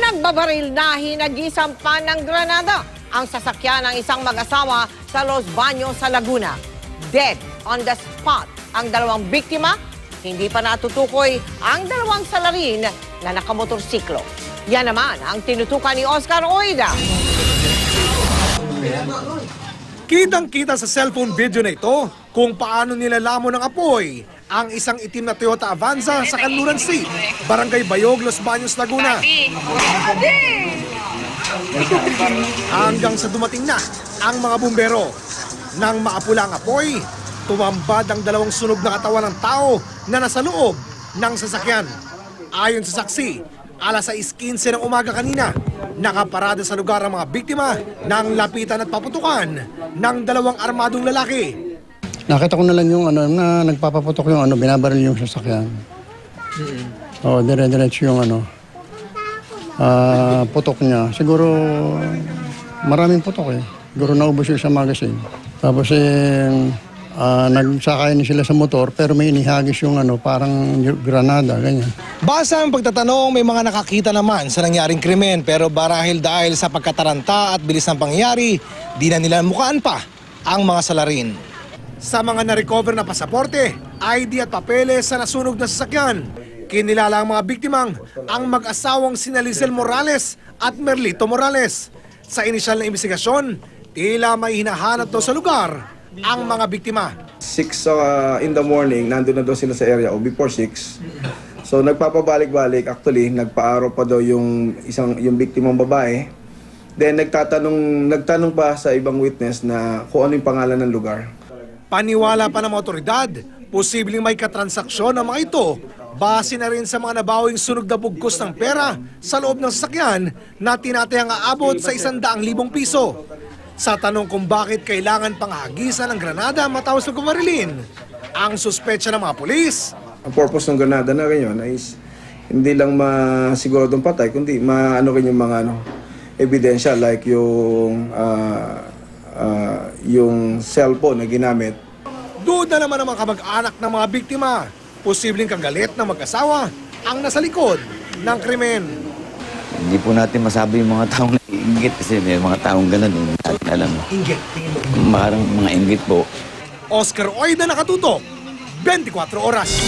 Pinagbabaril na hinagisampan ng granada ang sasakyan ng isang mag-asawa sa Los Baños sa Laguna. Dead on the spot ang dalawang biktima. Hindi pa natutukoy ang dalawang salarin na nakamotorsiklo. Yan naman ang tinutukan ni Oscar Oida. Kitang-kita sa cellphone video na ito kung paano nilalamon ng apoy ang isang itim na Toyota Avanza sa Kanluran Street, Barangay Bayog, Los Baños, Laguna. Hanggang sa dumating na ang mga bumbero. Nang maapula ang apoy, tumambad ang dalawang sunog na katawan ng tao na nasa loob ng sasakyan. Ayon sa saksi, alas 6:15 ng umaga kanina, nakaparada sa lugar ang mga biktima nang lapitan at paputukan ng dalawang armadong lalaki. Nakita ko na lang yung na nagpapaputok yung binabaril yung sasakyan. Oo, dire-diretso yung putok niya. Siguro maraming putok eh. Siguro naubos yung sa magazine. Tapos nagsakay na sila sa motor pero may inihagis yung parang granada, ganyan. Basa ang pagtatanong, may mga nakakita naman sa nangyaring krimen pero dahil sa pagkataranta at bilis ng pangyayari, di na nila mukhaan pa ang mga salarin. Sa mga na-recover na pasaporte, ID at papeles sa nasunog na sasakyan, kinilala ang mga biktimang ang mag-asawang sina Lizelle Morales at Merlito Morales. Sa inisyal na investigasyon, tila may hinahanap daw sa lugar ang mga biktima. 6 in the morning, nandun na daw sila sa area o before 6. So nagpapabalik-balik, actually nagpaaraw pa daw yung biktimang babae. Then nagtanong pa sa ibang witness na kung ano yung pangalan ng lugar. Paniwala pa ng mga otoridad, posibleng may katransaksyon ang mga ito base na rin sa mga nabawing sunog na bugkos ng pera sa loob ng sasakyan na tinatayang aabot sa 100,000 piso. Sa tanong kung bakit kailangan pang hagisan ng granada matapos magbumarilin, ang suspetsa ng mga pulis. Ang purpose ng granada na ganyan ay hindi lang masiguradong patay, kundi maano rin yung mga ebidensya like yung cellphone na ginamit. Duda naman ang mga kamag-anak ng mga biktima. Posibleng kagalit na mag-asawa ang nasa likod ng krimen. Hindi po natin masabi yung mga taong naiinggit kasi may mga taong ganun. Hindi natin alam. Inggit? Marang mga inggit po. Oscar Oida, nakatutok, 24 oras.